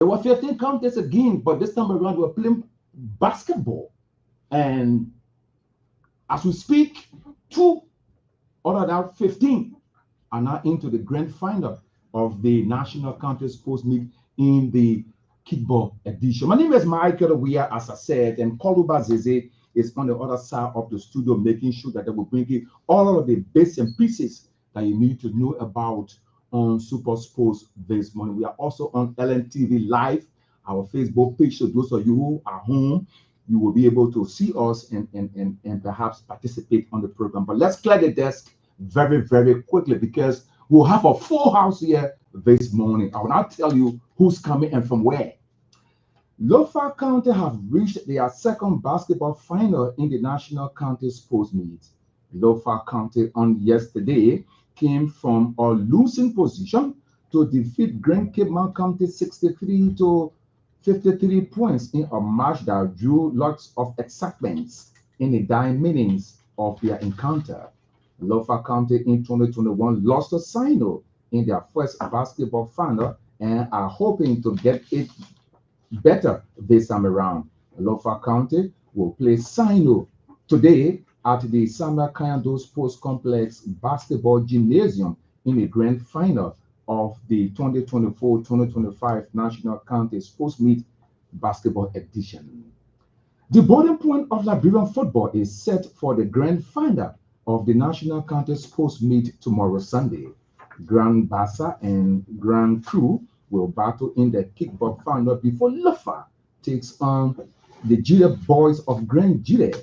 There were 15 counties again, but this time around we were playing basketball. And as we speak, two out of that 15 are now into the grand final of the National County Sports Meet in the kickball edition. My name is Michael Weir, as I said, and Koluba Zeze is on the other side of the studio, making sure that they will bring you all of the bits and pieces that you need to know about on Super Sports this morning. We are also on LNTV Live, our Facebook page. So those of you who are home, you will be able to see us and perhaps participate on the program. But let's clear the desk very, very quickly because we'll have a full house here this morning. I will now tell you who's coming and from where. Lofa County have reached their second basketball final in the National County Sports Meet. Lofa County on yesterday came from a losing position to defeat Grand Cape Mount County 63 to 53 points in a match that drew lots of excitement in the dying minutes of their encounter. Lofa County in 2021 lost to Sino in their first basketball final and are hoping to get it better this time around. Lofa County will play Sino today at the Samuel Kayando Sports Complex Basketball Gymnasium in the grand final of the 2024-2025 National County Sports Meet Basketball Edition. The boarding point of Liberian football is set for the grand final of the National County Sports Meet tomorrow Sunday. Grand Bassa and Grand Crew will battle in the kickball final before Lofa takes on the Jire boys of Grand Jire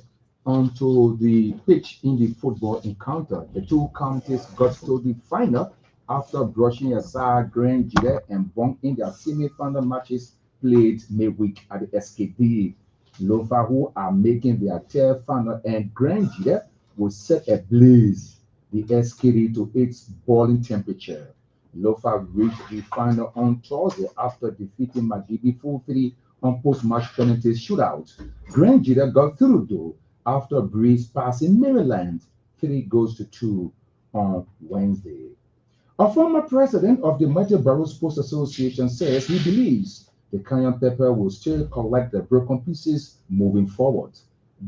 onto the pitch in the football encounter. The two counties got to the final after brushing aside Grand Jire and Bong in their semi-final matches played midweek at the SKD. Lofa, who are making their third final, and Grand Jire will set ablaze the SKD to its boiling temperature. Lofa reached the final on Thursday after defeating Magibi 4-3 on post-match penalty shootout. Grand Jira got through though after a breeze passing Maryland 3-2 on Wednesday. A former president of the Mighty Borough Sports Association says he believes the Cayenne Pepper will still collect the broken pieces moving forward.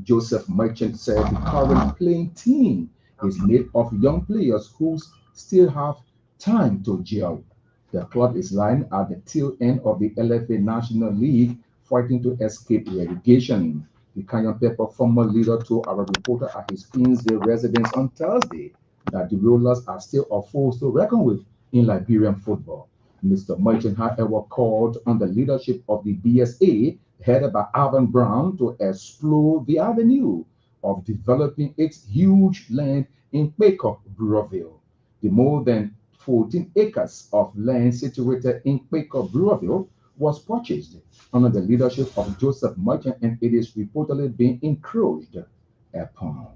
Joseph Merchant said the current playing team is made of young players who still have time to gel. The club is lying at the tail end of the LFA National League, fighting to escape relegation. The Cayenne Pepper former leader told our reporter at his Queensville residence on Thursday that the Rollers are still a force to reckon with in Liberian football. Mr. Merchant, however, called on the leadership of the BSA, headed by Alvin Brown, to explore the avenue of developing its huge land in Quaker Brewerville. The more than 14 acres of land situated in Quaker Brewerville was purchased under the leadership of Joseph Merchant, and it is reportedly being encroached upon.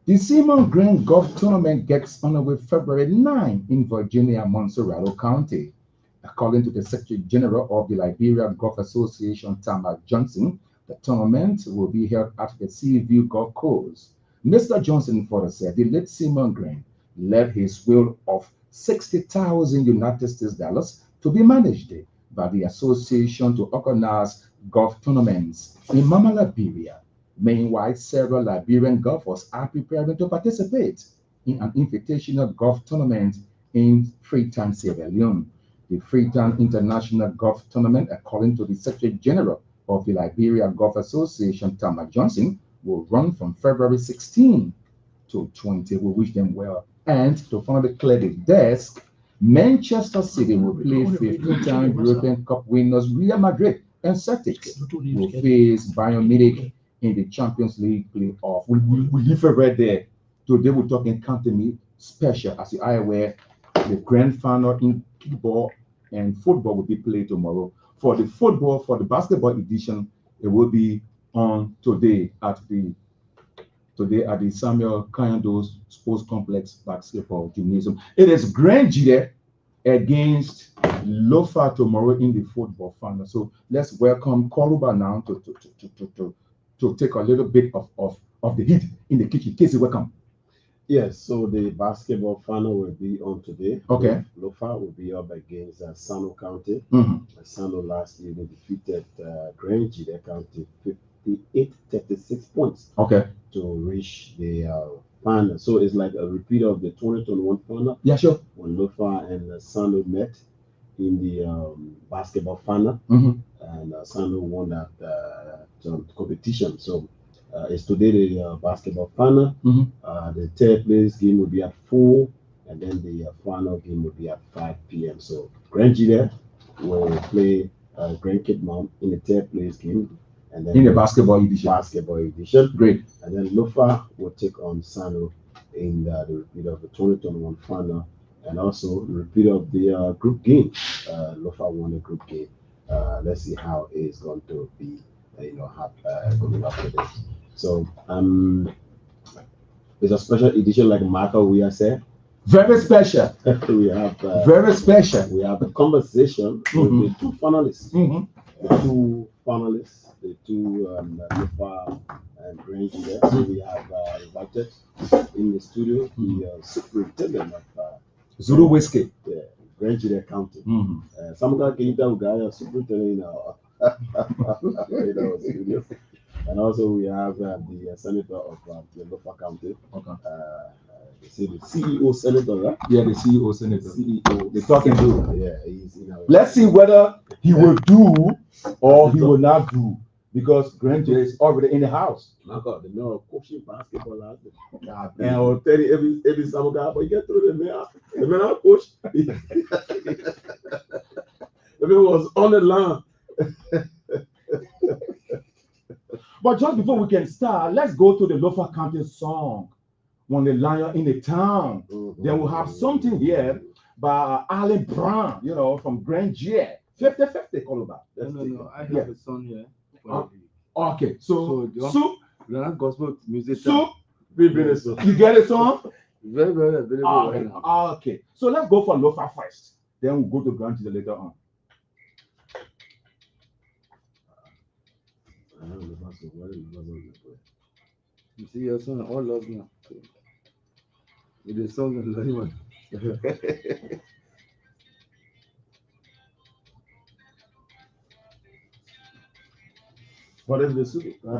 The Simon Green Golf Tournament gets underway February 9 in Virginia, Montserrat County. According to the Secretary General of the Liberia Golf Association, Tamar Johnson, the tournament will be held at the Seaview Golf Course. Mr. Johnson further said the late Simon Green left his will of 60,000 United States dollars to be managed by the association to organize golf tournaments in Mama Liberia. Meanwhile, several Liberian golfers are preparing to participate in an invitational golf tournament in Freetown, Sierra Leone. The Freetown International Golf Tournament, according to the Secretary General of the Liberia Golf Association, Tamar Johnson, will run from February 16 to 20. We wish them well. And to finally clear the desk, Manchester City will play 15-time European Cup winners Real Madrid, and Celtics will face Bayern Munich in the Champions League playoff. We leave it right there. Today we're talking County special. As you are aware, the grand final in kickball and football will be played tomorrow. For the basketball edition, it will be on today at the Samuel Kayando Sports Complex Basketball Gymnasium. It is Grand Jide against Lofa tomorrow in the football final. So let's welcome Koruba now to take a little bit of the heat in the kitchen. Casey, welcome. Yes, so the basketball final will be on today. Okay. Lofa will be up against Sano County. Mm-hmm. Sano last year they defeated Grange County 58-36 points Okay. to reach the final. So it's like a repeat of the 2021 final Yeah, sure. when Lofa and Sano met in the basketball final, Mm-hmm. and Sano won that competition. So it's today the basketball final. Mm-hmm. The third place game will be at 4, and then the final game will be at 5 p.m. So Grand Gita will play Grand Cape Mount in the third place game, and then In the basketball edition. basketball edition. Great. And then Lofa will take on Sano in the repeat of the 2021 final, and also repeat of the group game. Lofa won the group game. Let's see how it's going to be, going after this. So it's a special edition, like Michael we are saying. Very special. we have Very special. we have a conversation Mhm. with the two finalists. Mm-hmm. The two Lufa and Grange there. So we have invited in the studio the superintendent of Zulu whiskey. the Grange County. Mm-hmm. Some guy came down, guy superintendent in our studio. And also we have the senator of the Lofa County. Okay. They say the CEO senator, right? Yeah, the CEO senator. CEO. The talking to. Yeah, he's in our. Let's see whether he will do or he will not do, because Granger is already in the house. My God, the man of coaching basketball last day. God, And I'll tell you every summer guy, but you get through the man of coach. The man was on the line. But just before we can start, let's go to the Lofa County song, "When the Lion in the Town." Then we'll have something here by Alan Brown, from Granger. 50-50, call about. No. I have Yeah. a song here. Okay, so Soup, You're not gospel music. Soup, So, you get a song? Very, very available right now. Okay, so let's go for Lofa first. Then we'll go to Granger later on. You see your son, all love now. With the song and the one. what is the soup? No.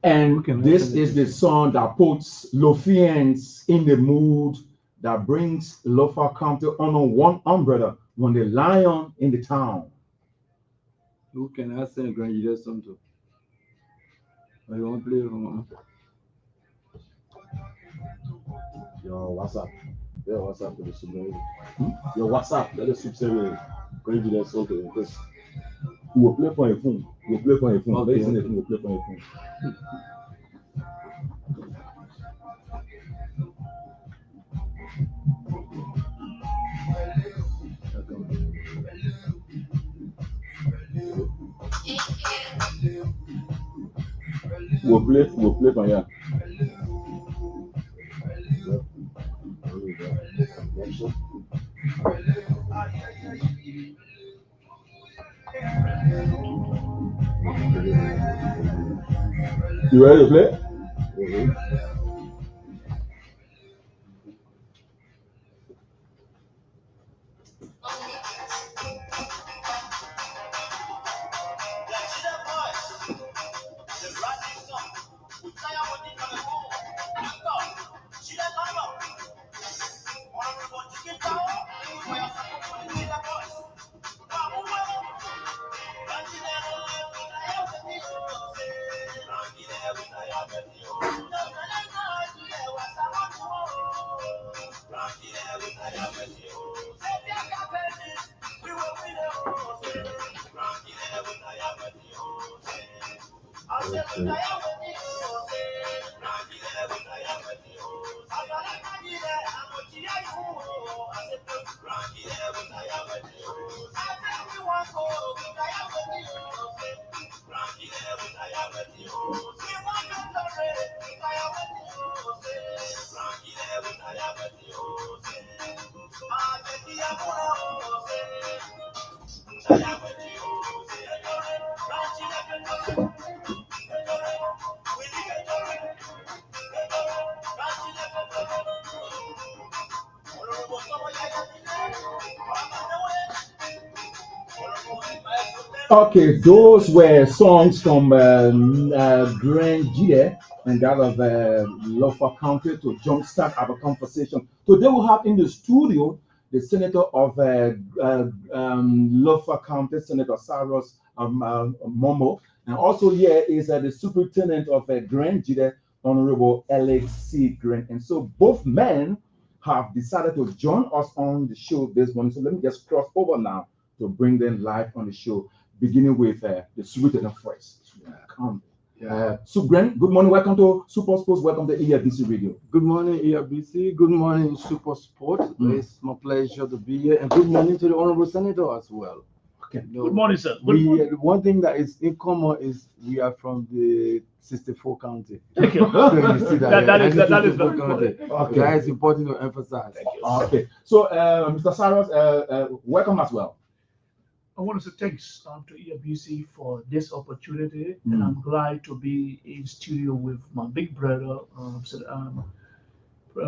And Okay, this is the song that puts Lofians in the mood, that brings Lofa County under one umbrella, when the lion in the town. Who can I send Grand song to? Or you want to play from Your WhatsApp to the Sudan. Your WhatsApp, let the soup send me. Bring you that something. We will play for your phone. We will play for your phone. Okay. Very soon, we will play for your phone. We'll play for you. You ready to play? Okay, those were songs from Grand Gide and that of Lofa County to jumpstart our conversation. Today we have in the studio the senator of Lofa County, Senator Saros Momo, and also here is the superintendent of Grand Gide, Honorable Alex C. Grant. And so both men have decided to join us on the show this morning. So let me just cross over now to bring them live on the show, beginning with the superintendent first. So, Grant, good morning. Welcome to Super Sports. Welcome to ERBC Radio. Good morning, ERBC. Good morning, Super Sports. It's my pleasure to be here. And good morning to the Honorable Senator as well. Okay. Good morning, sir. Good morning. One thing that is in common is we are from the 64 county. Thank you. So you see that is 64 very county. important. Okay. That is important to emphasize. Thank you. Okay. So, Mr. Saros, welcome as well. I want to say thanks to ERBC for this opportunity, and I'm glad to be in studio with my big brother,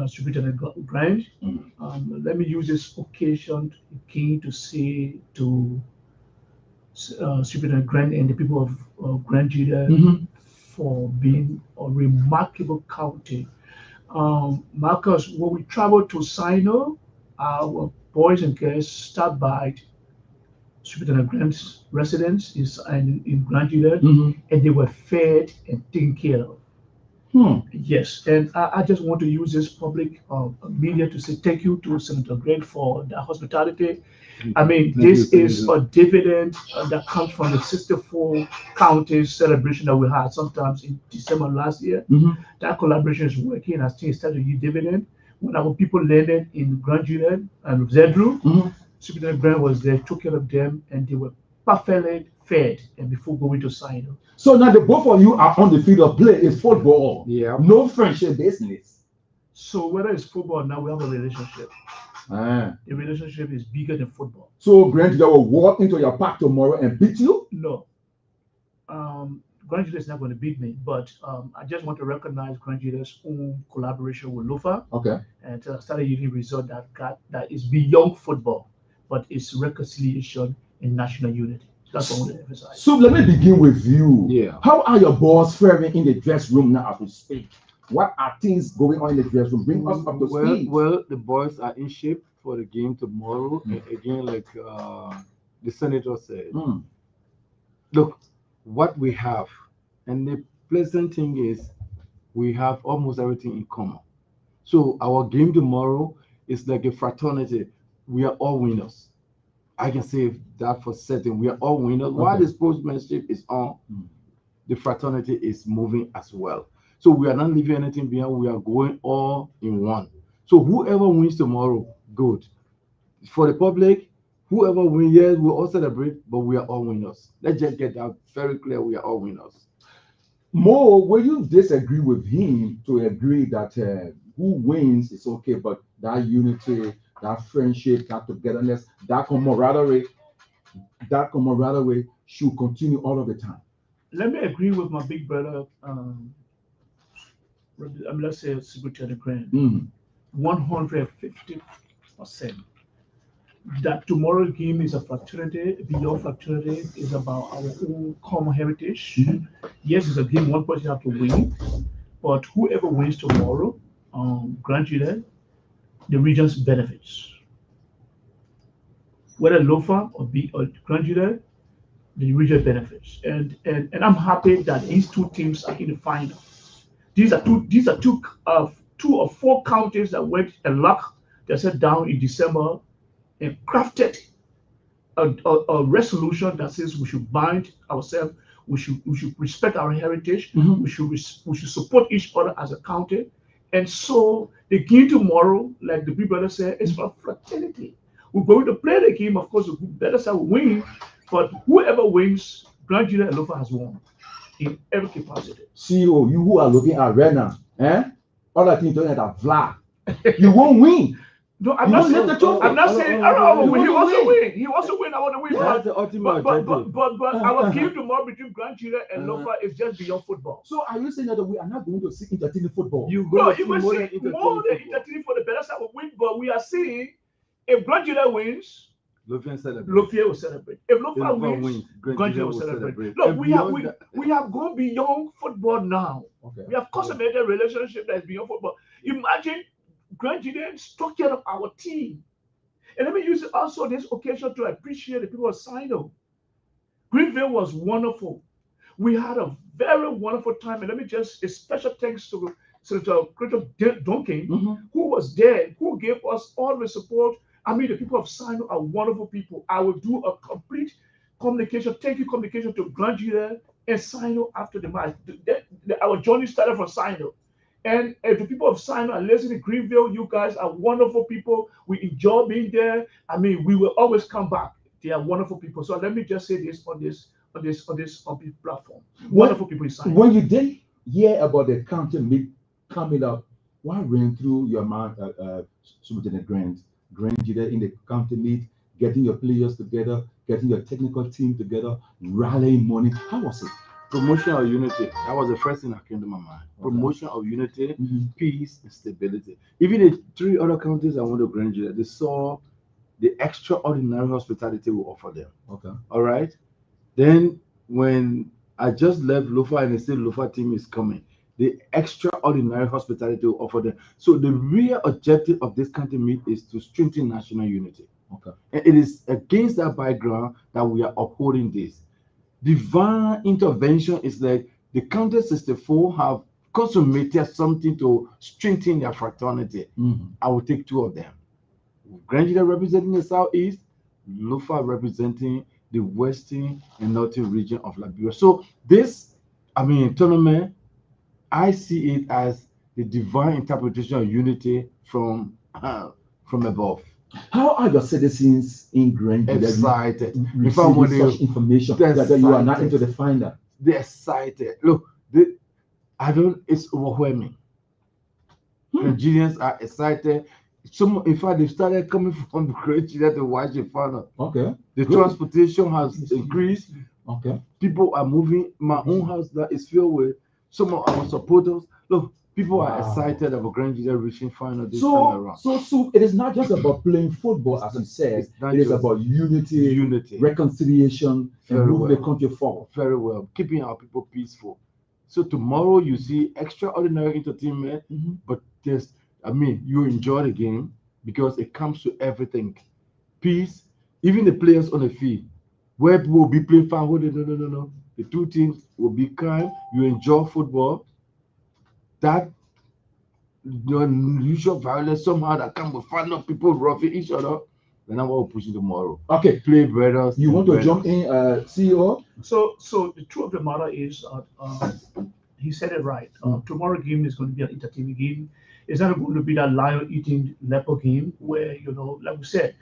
Superintendent Grange. Let me use this occasion again to say to Superintendent Grange and the people of Grand Gide for being a remarkable county. Marcus, when we travel to Sino, our boys and girls stop by Superintendent Grant's residence in Grand Gide, and they were fed and taken care of. Yes, and I just want to use this public media to say thank you to Senator Grant for the hospitality. I mean, this is a dividend that comes from the 64 counties celebration that we had sometimes in December last year. That collaboration is working. I think it started to yield dividend. When our people landed in Grand Gide and Zedru, Superintendent Grant was there, took care of them, and they were perfectly fed and before going to sign up. So now the both of you are on the field of play. It's football. Yeah. No friendship business. So whether it's football now, we have a relationship. The relationship is bigger than football. So Grand Gide will walk into your park tomorrow and beat you? No. Grand Gide is not going to beat me, but I just want to recognize Grand Gide's own collaboration with Lofa. Okay. And started using result that is beyond football, but it's reconciliation and national unity. That's what I want to emphasize. So let me begin with you. Yeah. How are your boys faring in the dressing room now as we speak? What are things going on in the dressing room? Bring us up to speed. Well, the boys are in shape for the game tomorrow. Again, like the senator said, look, what we have, and the pleasant thing is we have almost everything in common. So our game tomorrow is like a fraternity. We are all winners. I can say that for certain. We are all winners. Okay. While the sportsmanship is on, the fraternity is moving as well. So we are not leaving anything behind. We are going all in one. So whoever wins tomorrow, good. For the public, whoever wins, yes, we'll all celebrate, but we are all winners. Let's just get that very clear. We are all winners. Mo, will you disagree with him to agree that who wins is okay, but that unity, that friendship, that togetherness, that camaraderie should continue all of the time? Let me agree with my big brother, let's say Secretary Grant, 150%. That tomorrow's game is a fraternity. Beyond fraternity is about our own common heritage. Yes, it's a game one person have to win, but whoever wins tomorrow, Grand Gide, the region's benefits. Whether Lofa or Grand Gide, the region benefits. And I'm happy that these two teams are in the final. These are two of 4 counties that went and luck they sat down in December and crafted a resolution that says we should bind ourselves, we should respect our heritage, we should support each other as a county. And so the game tomorrow, like the big brother said, is for fraternity. We're going to play the game, of course, the better side will win, but whoever wins, Grand Judah and Lofa has won in every capacity. CEO, you who are looking at right now, all I think don't have Vlad. You won't win. No, I'm not saying. I don't know. He wants to win. He wants to win. I want to win. That's the ultimate but our game tomorrow between Grand Judah and Lofa is just beyond football. So are you saying that we are not going to see entertaining football? You will see more than entertaining for the better side will win, but we are seeing if Grand Judah wins, Lofia will celebrate. If Lofa wins, Grand Judah will celebrate. Look, we have gone beyond football now. Okay. We have consummated a relationship that is beyond football. Imagine Grand Judah structure of our team. And let me use also this occasion to appreciate the people of Sino. Greenville was wonderful. We had a very wonderful time. And let me just, a special thanks to Senator Christopher Duncan, who was there, who gave us all the support. I mean, the people of Sino are wonderful people. I will do a complete communication, thank you communication to Grand Judah and Sino after the match. Our journey started from Sino. And if the people of Sino are listening to Greenville, you guys are wonderful people. We enjoy being there. I mean, we will always come back. They are wonderful people. So let me just say this on this platform. Wonderful people in Sino. When you did hear about the county meet coming up, what ran through your mind, Superintendent Grand Judah in the county meet, getting your players together, getting your technical team together, rallying money? How was it? Promotion of unity. That was the first thing that came to my mind. Okay. Promotion of unity, peace, and stability. Even the 3 other counties I went to Grand Judah, they saw the extraordinary hospitality we offer them. Okay. All right. Then when I just left Lofa and they said Lofa team is coming, the extraordinary hospitality we offer them. So the real objective of this county meet is to strengthen national unity. Okay. And it is against that background that we are upholding this. Divine intervention is like the county 64 have consummated something to strengthen their fraternity. I will take 2 of them. Grand Judah representing the southeast, Lofa representing the western and northern region of Liberia. So this, tournament, I see it as the divine interpretation of unity from above. How are your citizens in Grand Judah excited? If I want such information that you are not into the final, they're excited. Look, it's overwhelming. Nigerians are excited. In fact, they started coming from Grand Judah to watch the final. Okay. The transportation has increased. Okay. People are moving. My own house that is filled with some of our supporters. Look, people are excited about Grand Judah reaching final this time around. So it is not just about playing football, as you said. It is about unity, reconciliation, and moving the country forward. Very well. Keeping our people peaceful. So tomorrow you see extraordinary entertainment, but you enjoy the game because it comes to everything. Peace, even the players on the field, where people will be playing foul. No. The 2 teams will be kind. You enjoy football. That unusual violence somehow that come with fun of people roughing each other. Then I'm all pushing tomorrow. Okay, play brothers. You want to jump in, CEO? So the truth of the matter is, he said it right. Tomorrow game is going to be an entertaining game. It's not going to be that lion-eating leopard game where like we said,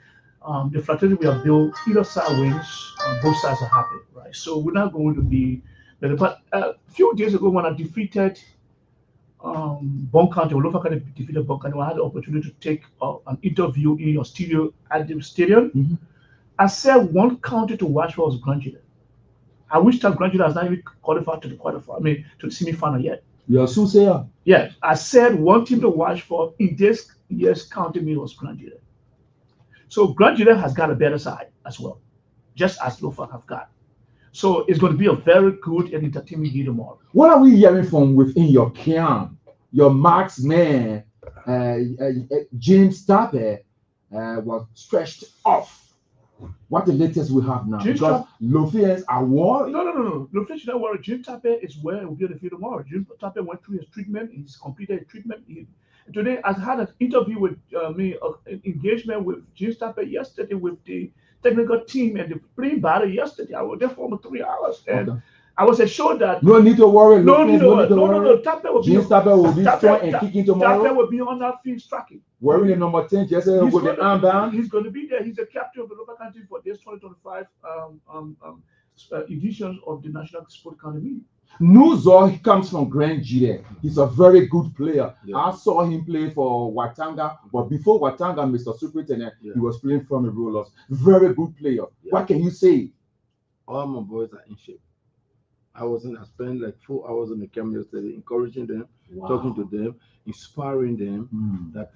the fraternity we have built, either side wins, both sides are happy, right? So we're not going to be. But a few days ago, when I defeated Bon County, Olofa County defeated Bon County, I had the opportunity to take an interview in your studio at the stadium. I said one county to watch for was Grand Judah. I wish that Grand Judah has not even qualified to the semi-final yet. You're soothsayer. Yes, I said one team to watch for in this year's county meet was Grand Judah. So Grand Judah has got a better side as well, just as Lofa have got. So it's going to be a very good and entertaining game tomorrow. What are we hearing from within your camp? Your marksman, James Tapper, was stretched off. What the latest we have now? Because Lofians are worried. No. Lofians should not worry. James Tapper is where he will be on the field tomorrow. James Tapper went through his treatment. He's completed his treatment. Today, I had an interview with an engagement with Jim Stapper yesterday with the technical team and the playing battle yesterday. I was there for almost 3 hours, and Okay. I was assured that No need to worry. no, Lopez, no, need to no, no, worry. no. Tapper will be James Tapper will be strong and kicking Tapper tomorrow. will be on that field striking. Wearing the number 10 jersey with the armband. He's going to be there. He's the captain of the local country for this 2025 editions of the National Sport Academy. Nuzo comes from Grand Gide. He's a very good player. Yeah. I saw him play for Watanga, but before Watanga, Mr. Superintendent, he was playing from the Rollers. Very good player. Yeah. What can you say? All my boys are in shape. I spent like 4 hours on the camp yesterday, encouraging them, talking to them, inspiring them. That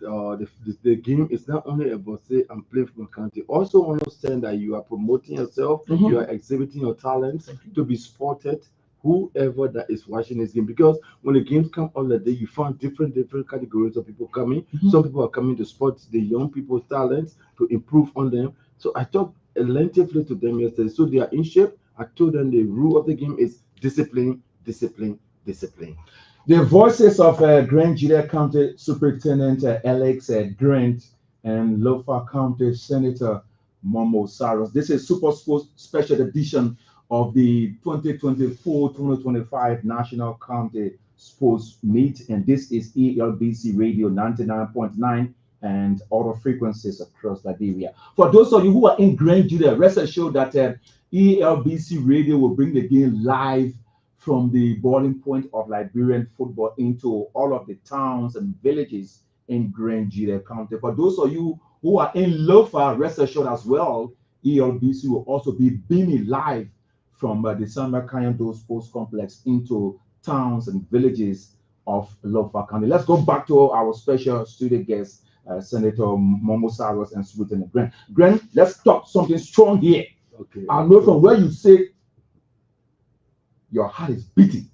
the game is not only about say I'm playing for my country. Also understand that you are promoting yourself, you are exhibiting your talents to be spotted. Whoever that is watching this game, because when the games come on the day, you find different categories of people coming. Some people are coming to spot the young people's talents to improve on them. So I talked lengthily to them yesterday. So they are in shape. I told them the rule of the game is discipline, discipline, discipline. The voices of Grand Gide County Superintendent Alex Grant and Lofa County Senator Momo Saros. This is Super Sports Special Edition of the 2024-2025 National County Sports Meet, and this is ELBC Radio 99.9 and other frequencies across Liberia. For those of you who are in Grand Gide, rest assured that ELBC Radio will bring the game live from the boiling point of Liberian football into all of the towns and villages in Grand Gide County. For those of you who are in Lofa, rest assured as well, ELBC will also be beaming live from the San Marcayando Sports Complex into towns and villages of Lofa County. Let's go back to our special studio guest, Senator Momo Saros and Superintendent Grant. Grant, let's talk something strong here. Okay. I know from where you say your heart is beating.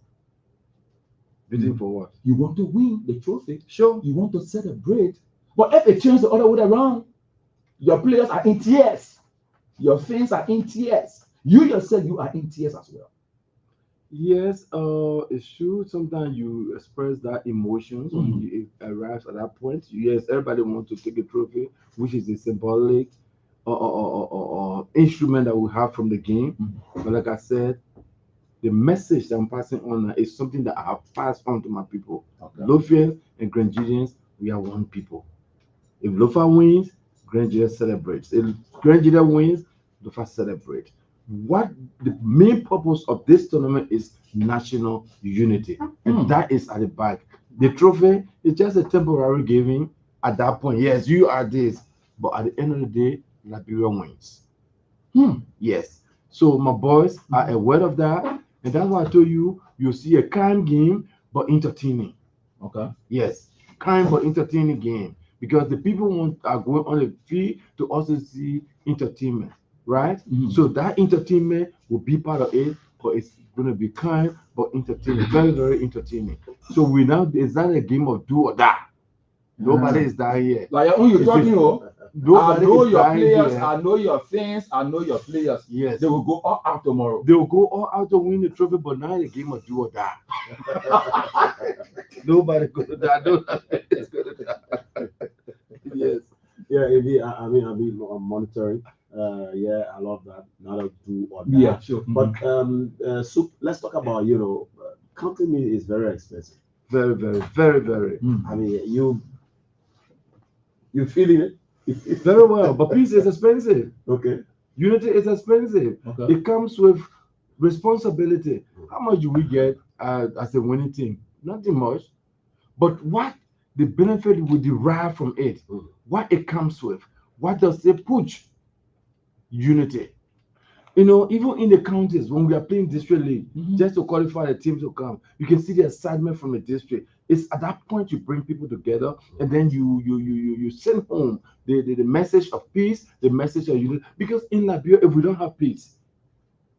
Beating for what? You want to win the trophy. Sure. You want to celebrate. But if it turns the other way around, your players are in tears. Your fans are in tears. You yourself, you are in tears as well. Yes, it's true. Sometimes you express that emotions when you arrive at that point. Yes, everybody wants to take a trophy, which is a symbolic instrument that we have from the game. But like I said, the message that I'm passing on is something that I have passed on to my people. Lofians and Grand Gideans, we are one people. If Lofa wins, Grand Gide celebrates. If Grand Gide wins, Lofa celebrates. What the main purpose of this tournament is national unity, and that is at the back. The trophy is just a temporary giving at that point. Yes, you are this, but at the end of the day, Liberia wins. Yes. So my boys are aware of that, and that's why I told you you'll see a calm game but entertaining. Okay. Yes, calm but entertaining game, because the people are going on the field to also see entertainment. Right? So that entertainment will be part of it, but it's going to be kind but entertaining, very, very entertaining. So it's not a game of do or die. Nobody is dying here. Like who you talking about? I know your players, I know your fans, I know your players. Yes. They will go all out tomorrow. They will go all out to win the trophy, but not a game of do or die. Nobody going to die. Nobody's going to die. Yes. Yeah, I mean, I'm monitoring. Yeah, I love that. Not a do or die. Yeah, sure. But so let's talk about country meat is very expensive. Very, very, very, very. I mean, you feeling it? Very well, but peace is expensive. Okay. Unity is expensive. Okay. It comes with responsibility. How much do we get as a winning team? Nothing much. But what the benefit we derive from it, what it comes with, what does it push? Unity. Even in the counties, when we are playing district league, just to qualify the teams to come, you can see the excitement from the district. It's at that point you bring people together, and then you send home the message of peace, the message of unity. Because in Liberia, if we don't have peace,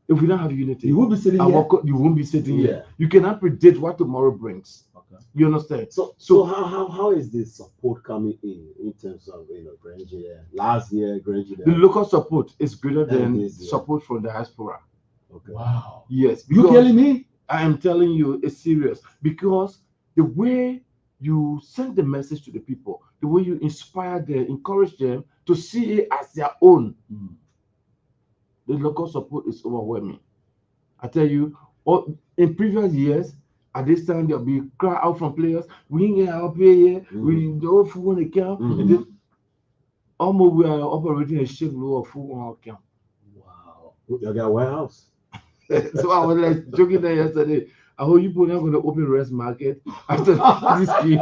if we don't have unity, you won't be sitting here. You won't be sitting here. You cannot predict what tomorrow brings. Okay. You understand? So how is the support coming in terms of Grand Gide? Last year, Grand Gide. The local support is greater than support from the diaspora. Okay. Wow. Yes. You telling me? I am telling you, it's serious, because the way you send the message to the people, the way you inspire them, encourage them to see it as their own. The local support is overwhelming. I tell you, in previous years, at this time there'll be cry out from players. We ain't get our pay here. We don't full account. Almost we are operating a ship low of full on account. Wow. You got a warehouse. So I was like joking there yesterday. I hope you people are not going to open rest market after this game.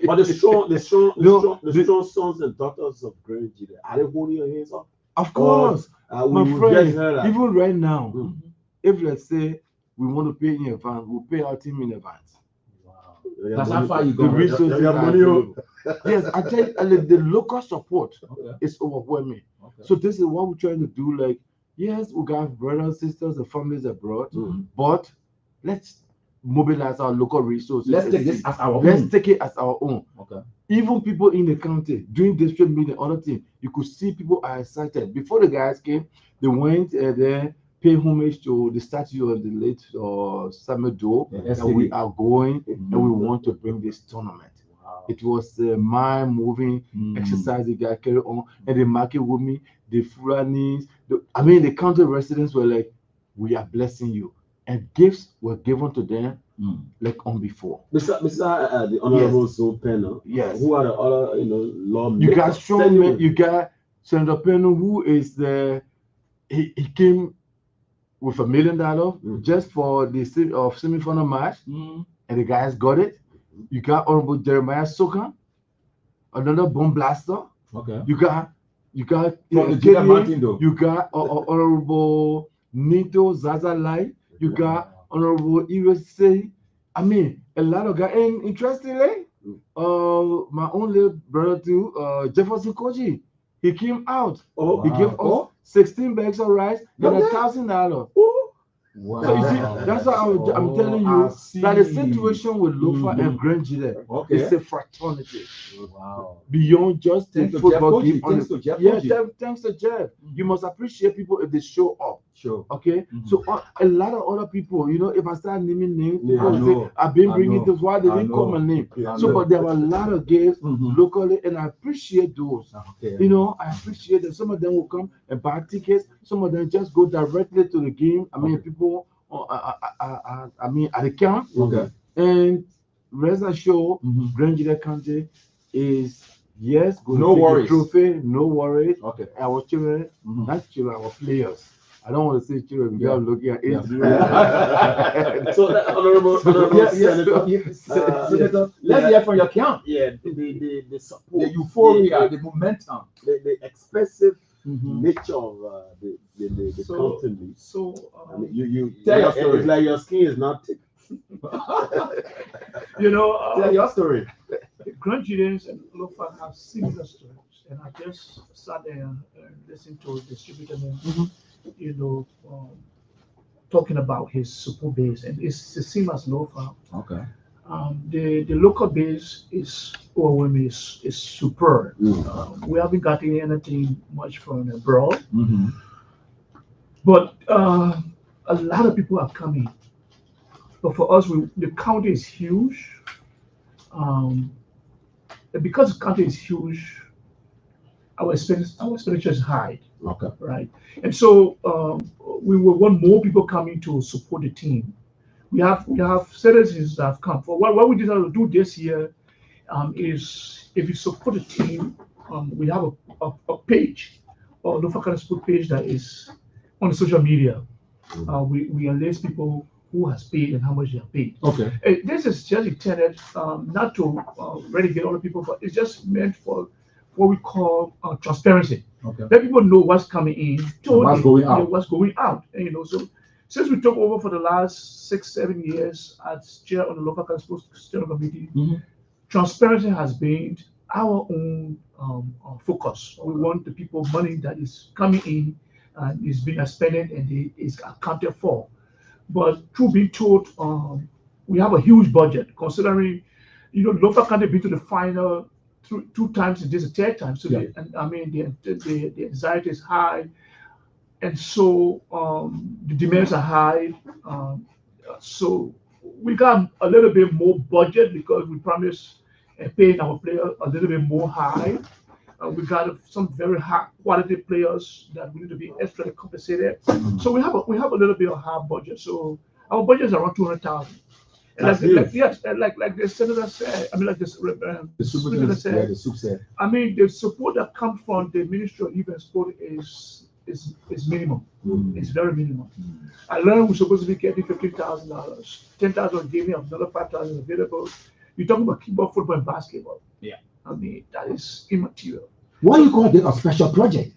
But the strong sons and daughters of Grand Jide, are they holding your hands up? Of course, my friend. Even right now, if let's say we want to pay in advance, we'll pay our team in advance. Wow. That's how far you go. The resources are available. Yes, I tell you, the local support is overwhelming. So this is what we're trying to do. Like, yes, we got brothers, sisters, and families abroad, but let's mobilize our local resources. Let's take this as our own. Let's take it as our own. Okay. Even people in the county doing district meeting, other thing, you could see people are excited. Before the guys came, they went there, pay homage to the statue of the late Samuel Doe. And we are going and we want to bring this tournament. Wow. It was a mind-moving exercise. The guy carried on, and the market with me, the Fulanis, the county residents were like, "We are blessing you." And gifts were given to them like on before. Mr. The Honorable Zoe Penno. Yes. Who are the other, lawmakers? You got strongmen. You got Senator Penno, who is he came with $1 million just for the semi-final match, and the guys got it. You got Honorable Jeremiah Sokan, another bomb blaster. Okay. You got Martin, you got Honorable Nito Zazalai. You got Honorable USA. I mean, a lot of guys. And interestingly, my own little brother too, Jefferson Koji, he came out. He gave us 16 bags of rice and $1,000. Wow. So you see, that's why I'm telling you that the situation with Lofa and Grand Jide is a fraternity. Wow. Beyond just the football game. Thanks to Jeff. Thanks to Jeff. You must appreciate people if they show up. Sure. Okay. So a lot of other people, if I start naming names, people say I've been bringing this. Why they didn't call my name? But there were a lot of games locally, and I appreciate those. Okay. I appreciate them. Some of them will come and buy tickets. Some of them just go directly to the game. I mean, people. At the camp. Okay. And rest assured, Grand Jide County is going no to worries. take the trophy. No worries. Okay. Our children, not children, our players. I don't want to say children because I'm looking at age. So that honorable Senator, let's hear from your camp. Yeah, the support, the euphoria, the momentum, the expressive nature of the county. So I mean, you tell your story. It's like your skin is not thick. Tell your story. Grand Jides and Lofa have similar stories, and I just sat there and listened to a distributor, talking about his support base, and it's the same as Lofa. Okay. The local base is overwhelming, is superb. We haven't gotten anything much from abroad, but a lot of people are coming. But for us, the county is huge. And because the county is huge, our expenditure is high. Okay. Right. And so we will want more people coming to support the team. We have citizens that have come. For what we decided to do this year is, if you support the team, we have a page, or Lofa County Sport page, that is on the social media. We enlist people who has paid and how much they have paid. Okay. This is just intended not to relegate other people, but it's just meant for what we call transparency. Okay. Let people know what's coming in, what's going out. What's going out. And so since we took over for the last 6-7 years as chair on the Lofa County Sports Steering Committee, transparency has been our own focus. We want the people money that is coming in and is being expended and is accounted for. But truth be told, we have a huge budget, considering, Lofa County been to the final two times, and this is the third time. So the anxiety is high, and so the demands are high. So we got a little bit more budget because we promised paying our players a little bit more high. We got some very high quality players that we need to be extra compensated. So we have a little bit of high budget. So our budget is around 200,000. And like the senator said, I mean, like this The speaker said, the soup said. I mean, the support that comes from the Ministry of Youth and Sport is minimum. It's very minimum. I learned we're supposed to be getting $15,000, 10,000 gave me another 5,000 available. You're talking about kickball, football, and basketball. Yeah. I mean, that is immaterial. Why you call it a special project?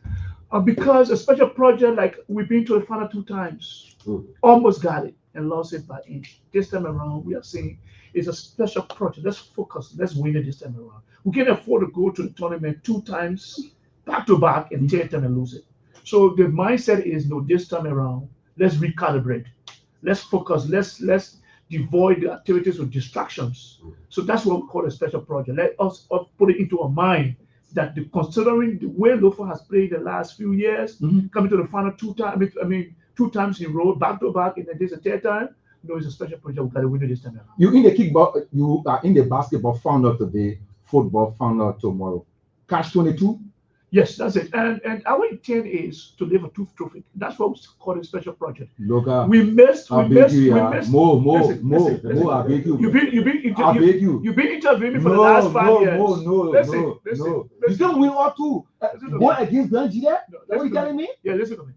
Because a special project, like we've been to the final 2 times, almost got it and lost it by inch. This time around, we are saying it's a special project. Let's focus. Let's win it this time around. We can't afford to go to the tournament 2 times back to back and take them and lose it. So the mindset is, no, this time around, let's recalibrate. Let's focus. Let's devoid the activities with distractions. So that's what we call a special project. Let us put it into our mind that considering the way Lofa has played the last few years, coming to the final 2 times, I mean 2 times in a row, back to back, and then there's a 3rd time. No, it's a special project. We got to win it this time around. You in the kickball, you are in the basketball found out today, football found out tomorrow. Catch 22. Yes, that's it. And our intent is to deliver 2 trophies. That's what we call a special project. Look, we missed. More. I beg you. You've been interviewing me for the last 5 years. No. You don't win all 2. Go against Nigeria? What are you telling me? Yeah, listen to me.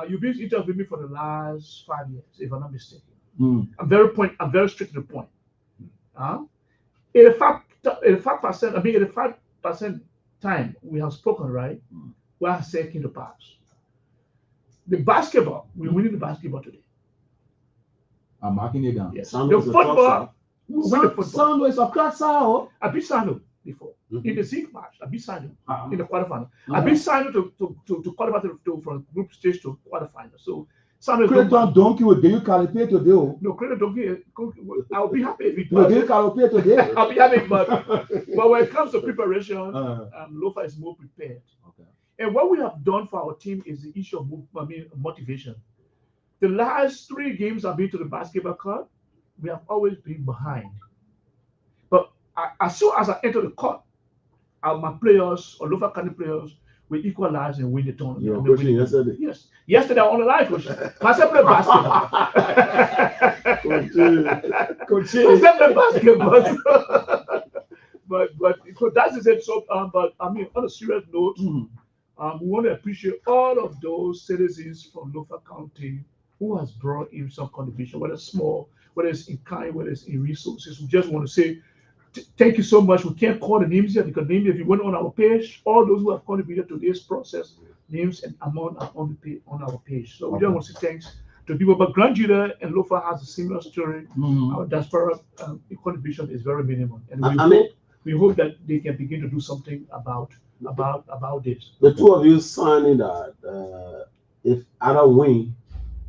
You've been interviewing me for the last 5 years, if I'm not mistaken. I'm very strict to the point. 85%, I mean 85% time we have spoken, right? We are second to pass. The basketball, we're winning the basketball today. I'm marking it down. Yes. The football, we win the football. Sando is a class. I beat Sando before. In the Zeke match, I beat Sando in the quarterfinal. I beat Sando to qualify from group stage to quarterfinal. So Sando Creighton Donkey will you calibrate today? No, Creighton Donkey, I'll be happy if it will you calibrate today? I'll be happy, but when it comes to preparation, Lofa is more prepared. Okay. And what we have done for our team is the issue of motivation. The last 3 games I've been to the basketball court, we have always been behind. But as soon as I enter the court, my players or Lofa County players will equalize and win the tournament. You were coaching yesterday? Yes. Yesterday I was on the live coaching. I play basketball. Coaching. I play basketball. but so that's it. So, but I mean, on a serious note, we want to appreciate all of those citizens from Lofa County who has brought in some contribution, whether it's small, whether it's in kind, whether it's in resources. We just want to say thank you so much. We can't call the names here because if you went on our page, all those who have contributed to this process, names and amount are on our page. So we just want to say thanks to people. But Grand Judah and Lofa has a similar story. Our diaspora contribution is very minimal, and we hope that they can begin to do something about this. The 2 of you signing that if I don't win,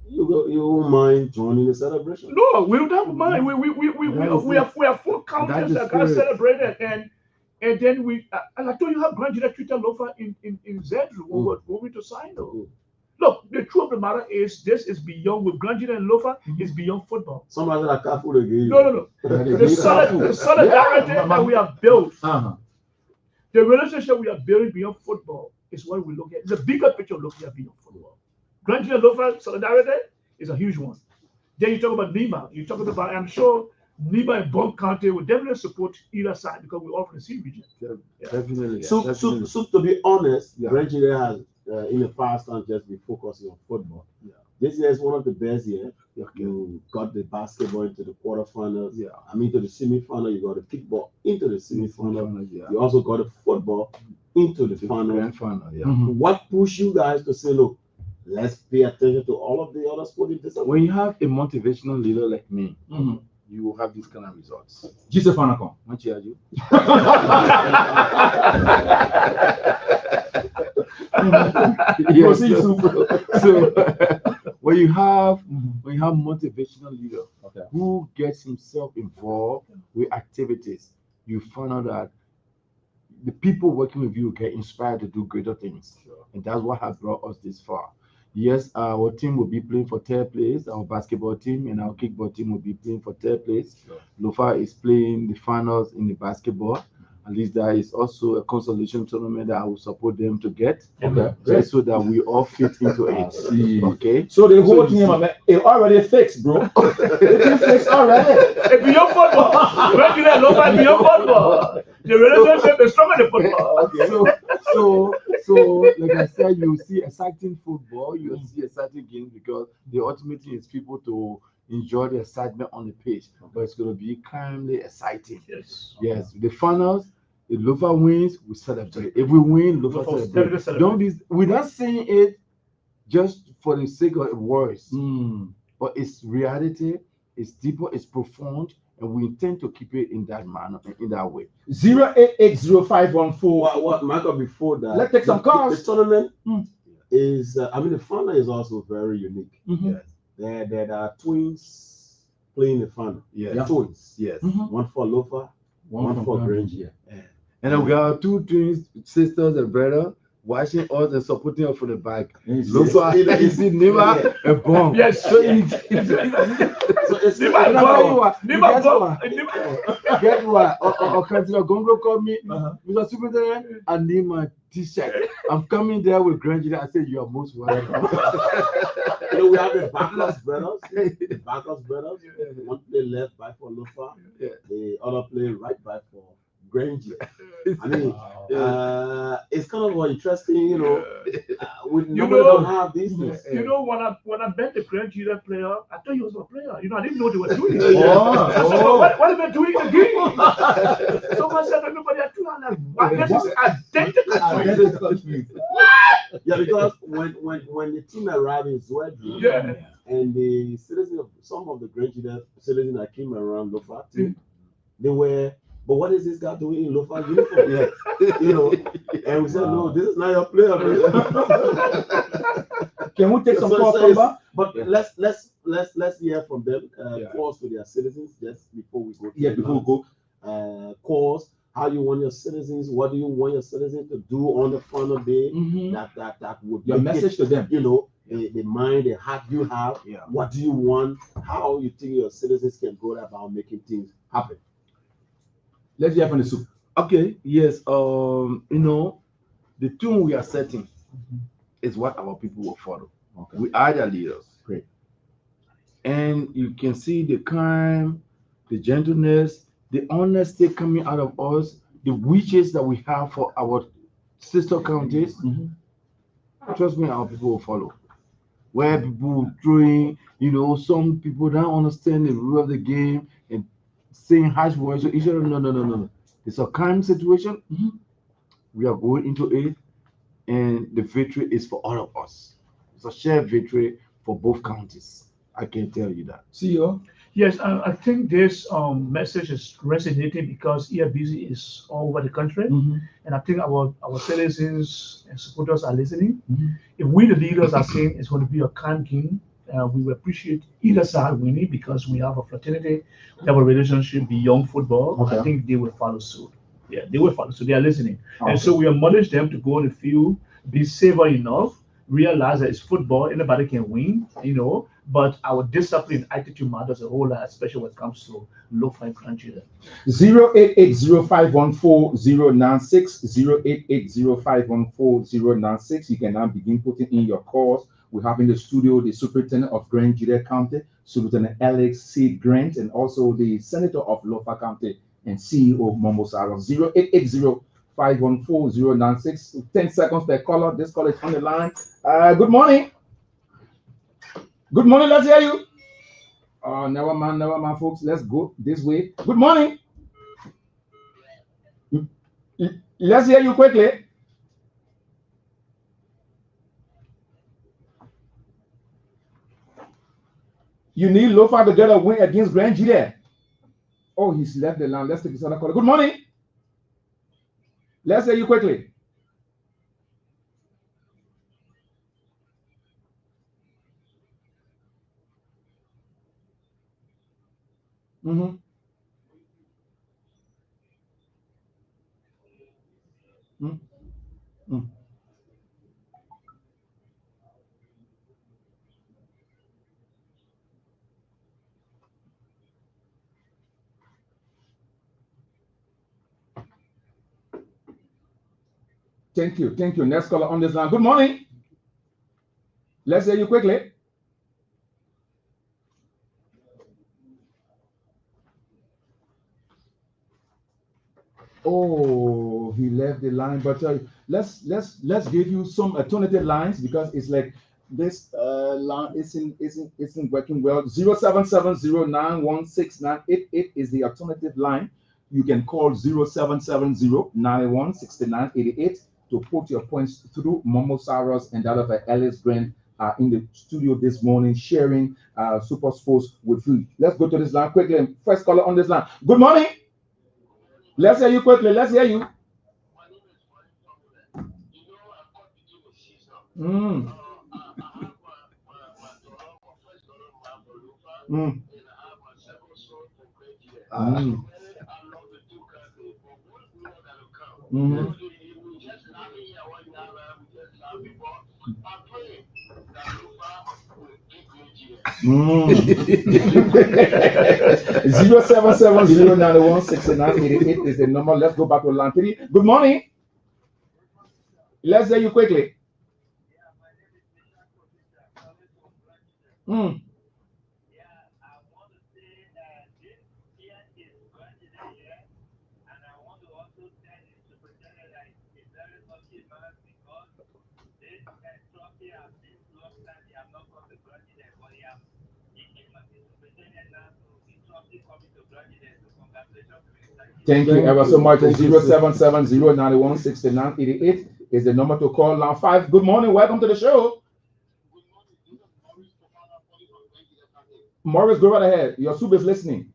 you won't mind joining the celebration? No, we don't have mind. We have 4 counties that got celebrated, and then and I told you how Grand Judah treated Lofa in Zedru when we went to sign. Look, the truth of the matter is this is beyond with Grand Judah and Lofa is beyond football. Somebody like careful again. No. The solidarity that we have built, the relationship we are building beyond football is what we look at. It's a bigger picture looking at beyond football. Grand Judah Lofa solidarity is a huge one. Then you talk about Nima. You talk about, I'm sure Nima and Bon County will definitely support either side because we're all from the same region. Definitely. So to be honest, Grand Judah has in the past not just been focusing on football. This year is one of the best years. You got the basketball into the quarterfinals. I mean, to the semifinal, you got the kickball into the semifinal. You also got the football into the final. What pushed you guys to say, look, let's pay attention to all of the other sporting disciplines? When you have a motivational leader like me, you will have these kind of results. Jesus Fanacon. What you are you? So when you have motivational leader who gets himself involved with activities, you find out that the people working with you get inspired to do greater things, and that's what has brought us this far. Yes, our team will be playing for third place. Our basketball team and our kickball team will be playing for third place. Sure. Lofa is playing the finals in the basketball. At least there is also a consolation tournament that I will support them to get. Okay. Just so that we all fit into I it. see. Okay. So the whole you team, see- man, it already fixed, bro. The team fixed already. It's beyond football. Grand Judah and Lofa beyond football. The relationship is stronger than football. Okay. So, like I said, you see exciting football, you see exciting games because the ultimate thing is people to enjoy the excitement on the pitch, but it's going to be calmly exciting. Yes. Yes, the finals, if Lofa wins, we celebrate. If we win, Lofa Lofa celebrate. celebrate. Don't be, we're not saying it just for the sake of words, Mm. but it's reality, it's deeper, it's profound, and we intend to keep it in that manner, in that way. 0880514. What Michael, before that, Let's take some calls. The tournament Mm. is, I mean, the final is also very unique. Mhm. Yes. There are twins playing the final. Yes. Yeah. Twins. Yes. Mhm. One for Lofa, one for Granger. And then we got two twins, sisters and brother, watching us and supporting us from the back. Lofa, Yeah. is it Nima a bomb? Yes. So it's So it's Nima you know bomb. what you are. You Nima guess bomb. what? Nima- Get what? Or Councilor Gongo called me, Uh-huh. Mr. Superintendent, I need my t-shirt. I'm coming there with Granger. I said, you are most welcome. we have the Bacchus brothers. The Bacchus brothers. One play left back for Lofa. Yeah. The other play right back for Granger. I mean, Wow. it's kind of interesting, we You normally know- don't have these things. You know, when I met the Grand Judah player, I thought he was a player. You know, I didn't know they were doing it. Oh, So, oh. what are they doing in the game? So myself, everybody had two and wow, this is identical. Identical twins. Yeah, because when the team arrived in Zwedru, Yeah. and the citizens of some of the Granger citizens that came around Lofa team, they were, but what is this guy doing in Lofa uniform? Yes. And we said, no, this is not your player. Can we take some So- calls, so it's- Kamba? But let's hear from them. Yeah. Calls to their citizens just before we go. To Yeah, the before we go. calls. How you want your citizens? What do you want your citizens to do on the final day? Mhm. That would Your make it, message to them. the mind, the heart you have. Yeah. What do you want? How you think your citizens can go about making things happen? Let's hear from the soup. Okay, yes. The tune we are setting is what our people will follow. Okay. We are the leaders. Great. And you can see the calm, the gentleness, the honesty coming out of us, the wishes that we have for our sister counties. Mhm. Trust me, our people will follow. Where people throwing, some people don't understand the rule of the game and saying harsh words to each other. No. It's a calm situation. Mhm. We are going into it, and the victory is for all of us. It's a shared victory for both counties. I can tell you that. CEO. Yes, I think this message is resonating because EFBC is all over the country, Mhm. and I think our citizens and supporters are listening. Mhm. If we, the leaders, are saying it's going to be a calm game, we will appreciate either side winning because we have a fraternity, we have a relationship beyond football. Okay. I think they will follow suit. Yeah, they will follow suit. They are listening. Okay. And so we admonish them to go on the field, be safer enough, realize that it's football, anybody can win, but our discipline, attitude matters a whole lot, especially when it comes to low-fi country. 0880514 09880514096. You can now begin putting in your calls. We have in the studio the Superintendent of Grand Judah County, Superintendent Alex C. Grant, and also the Senator of Lofa County and CEO Mombo Sarah. 0880514 10 seconds per caller. This caller is on the line. Good morning. Good morning. Let's hear you. Never mind, folks. Let's go this way. Good morning. Let's hear you quickly. You need Lofa to get a win against Grand Judah. Oh, he's left the line. Let's take this other caller. Good morning. Let's hear you quickly. Mm-hmm. Mm-hmm. Thank you. Thank you. Next caller on this line. Good morning. Let's hear you quickly. Oh, he left the line, but let's give you some alternative lines because it's like this line isn't working well. 0770916988 is the alternative line. You can call 0770916988 to put your points through. Momo Saros and that of Ellis Brand are in the studio this morning sharing super sports with you. Let's go to this line quickly. First caller on this line. Good morning. Let's hear you quickly. Let's hear you. Mm. Mm. Mm. Mm. Mm. 0770916988 is the number. Let's go back to line 3. Good morning. Let's hear you quickly. Mm. Thank you ever so much. 0770916988 is the number to call. Line 5. Good morning. Welcome to the show. Morris, go right ahead. Your soup is listening.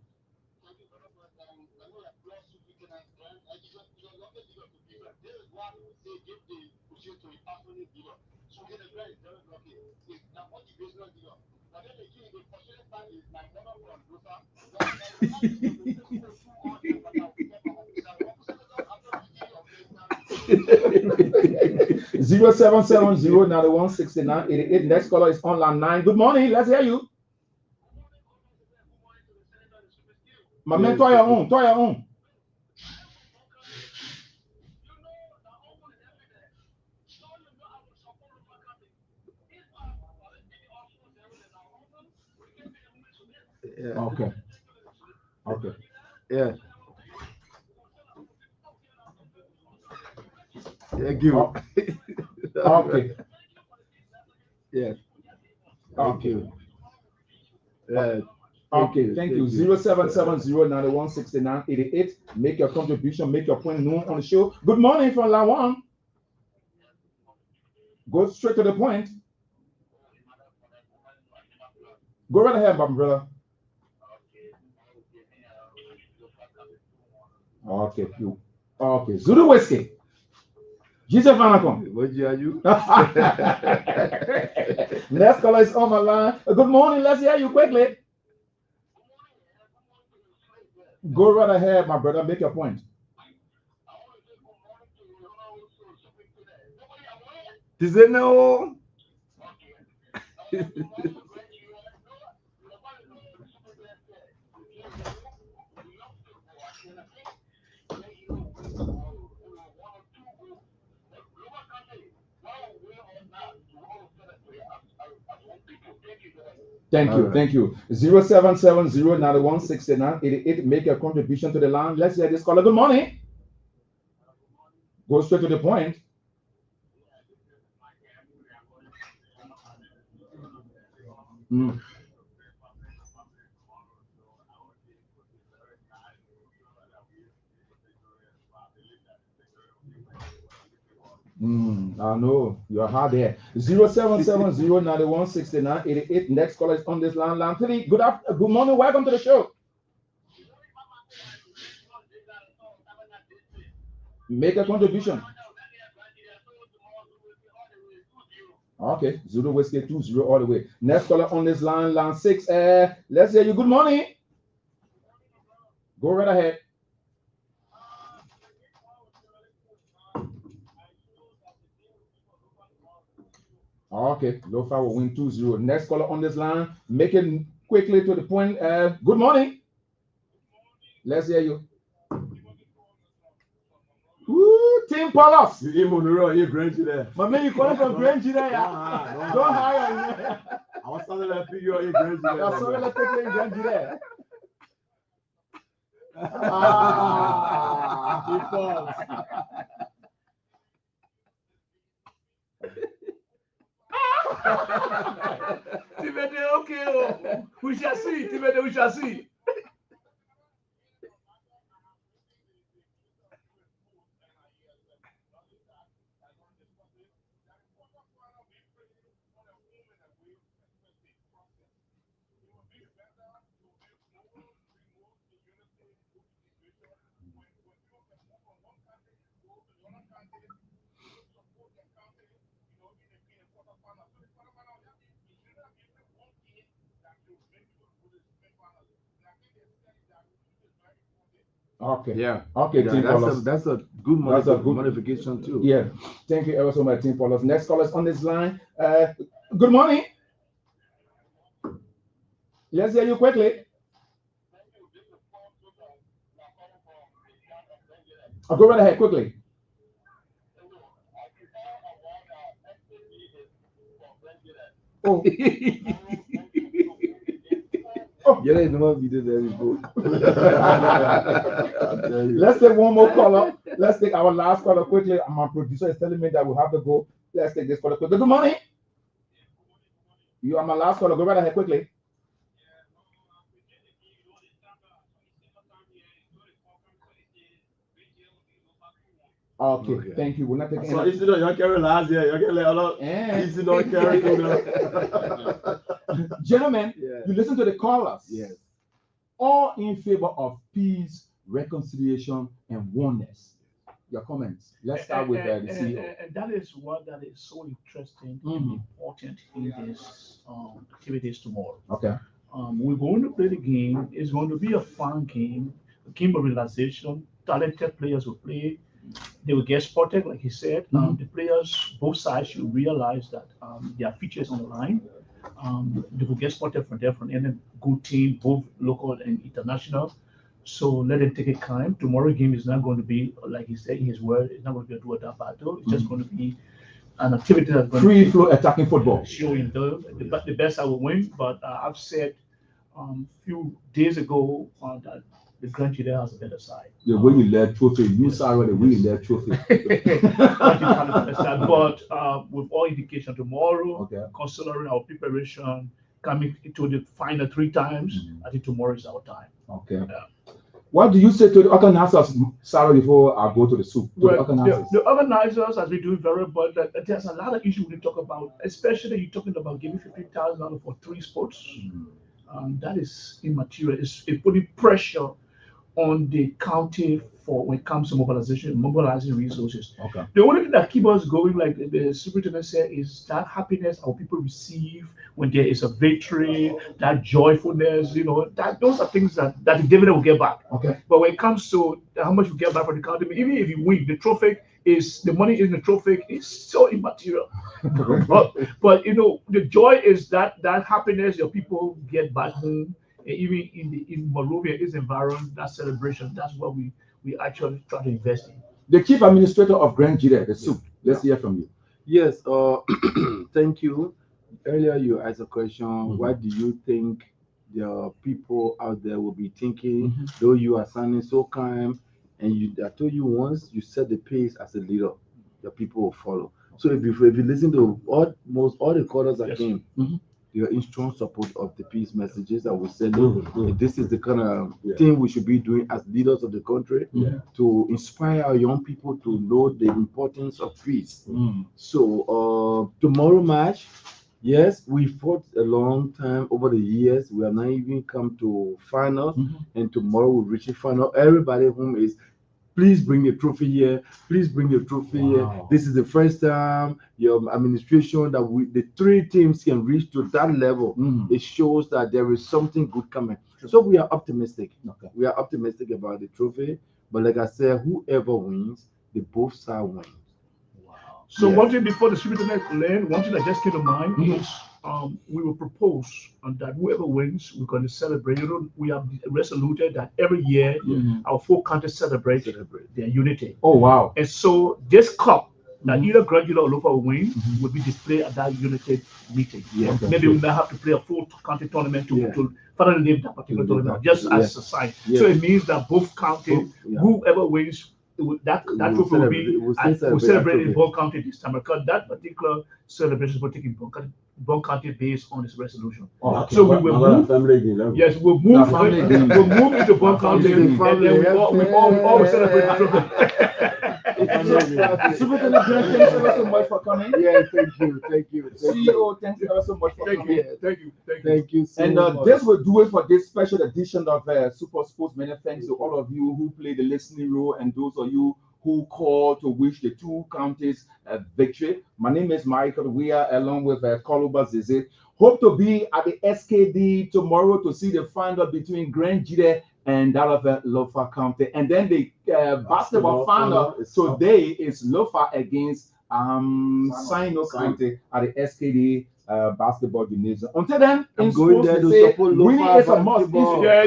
Zero 0770916988. Next caller is on line 9. Good morning. Let's hear you. My man, toi your own. Toi your own. Yeah. Okay. Okay. Yeah. Thank you. Okay. Yes. Thank you. Yeah. Okay, thank you. 0770916988. Make your contribution, make your point known on the show. Good morning from line 1. Go straight to the point. Go right ahead, my brother. Okay, you. Okay, Zulu whiskey. Jesus Vanacom. What are you? Next caller is on my line. Good morning. Let's hear you quickly. Go right ahead, my brother. Make your point. Does it know? Thank you, thank you. 0770916988. Make a contribution to the line. Let's hear this caller. Good morning. Go straight to the point. Mm. I know you're hard there. 0770916988. Next caller is on this line. Line 3. Good morning. Welcome to the show. Make a contribution. Okay, Zulu Whiskey 20 all the way. Next caller on this line, line 6. Let's hear you. Good morning. Go right ahead. Okay, Lofa will win 2-0. Next caller on this line, make it quickly to the point. Good morning. Let's hear you. Woo, Team Palos. You even know you Grand there. My man, you calling from Grand Gida? Don't hire me. I was telling that figure you Grand there. That's all let's take in Grand Gida. He falls. Timothy, okay, we shall see. Timothy, we shall see. Okay. Yeah. Okay, Yeah, Team Palos. that's a good That's a good modification too. Yeah. Thank you ever so much, Team Palos. Next caller is on this line. Good morning. Let's hear you quickly. I'll go right ahead quickly. Oh. Oh. Yeah, you know what we did there before. Let's take one more caller. Let's take our last caller quickly. My producer is telling me that we have to go. Let's take this caller quickly. Good morning. You are my last caller. Go right ahead quickly. Okay, thank you. We're not taking So any. if you don't carry last year, you can let a lot. If you don't carry, Gentlemen, Yeah. you listen to the callers. Yes. All in favor of peace, reconciliation, and oneness. Your comments. Let's start with the CEO. And that is so interesting and important in this activities tomorrow. Okay. We're going to play the game. It's going to be a fun game, a game of realization. Talented players will play. They will get spotted, like he said. The players, both sides, should realize that their future is on the line. They will get spotted from there from any good team, both local and international. So let them take it calm. Tomorrow's game is not going to be, like he said in his word, it's not going to be a do or die battle. It's just going to be an activity that's going Free to flow attacking football. showing the best I will win. But I've said a few days ago that the Grand Chile has a better side. The way you led trophy, you saw the way you led trophy. But with all indication tomorrow, Okay. considering our preparation, coming to the final 3 times, I think tomorrow is our time. Okay. Yeah. What do you say to the organizers, Sarah, before I go to the soup? To the organizers. The organizers has been doing very well, but there's a lot of issues we talk about, especially you're talking about giving $50,000 for 3 sports. That is immaterial. It's putting pressure on the county for when it comes to mobilizing resources. Okay. The only thing that keeps us going, like the superintendent said, is that happiness our people receive when there is a victory, that joyfulness, that those are things that the dividend will get back. Okay. But when it comes to how much you get back from the county, even if you win, the money in the trophy is so immaterial. but the joy is that happiness your people get back home. Even in Monrovia, this environment, that celebration, that's what we actually try to invest in. The chief administrator of Grand Gide, the soup. Let's hear from you. Yes. Thank you. Earlier, you asked a question. What do you think the people out there will be thinking? Though you are sounding so calm, and I told you once, you set the pace as a leader, the people will follow. So if you listen to almost all the callers that came, you're in strong support of the peace messages that we send. This is the kind of thing we should be doing as leaders of the country to inspire our young people to know the importance of peace. So tomorrow match, yes, we fought a long time over the years. We have not even come to final, and tomorrow we'll reach the final. Everybody whom is, please bring the trophy here. Please bring the trophy here. This is the first time your administration that the 3 teams can reach to that level. It shows that there is something good coming. So we are optimistic. Okay. We are optimistic about the trophy. But like I said, whoever wins, the both sides win. So one thing before the superintendent land, one thing that just came to mind is we will propose that whoever wins, we're going to celebrate. We have resoluted that every year our 4 counties celebrate their unity. Oh wow! And so this cup that either Graduate or Lofa will win will be displayed at that unity meeting. Yeah, maybe we may have to play a full county tournament to finally name that particular tournament, just as a sign. So it means that both counties, whoever wins, that trophy will be we'll celebrate in both counties this time, because that particular celebration will take in both county based on this resolution. So we will move. Yes, we'll move. We'll move into both county, and then we all celebrate the trophy. Superintendent Grant, thanks ever so much for coming. Yeah, thank you. CEO, thanks ever so much for coming. Thank you so much. This will do it for this special edition of Super Sports. Many thanks to all of you who played the listening role and those of you who called to wish the 2 counties a victory. My name is Michael. We are along with Koluba Zizi. Hope to be at the SKD tomorrow to see the final between Grand Jide and that of Lofa County. And then the basketball final today is Lofa against Sino County at the SKD basketball gymnasium. Until then, I'm going there to support Lofa. Winning is a must. Yeah.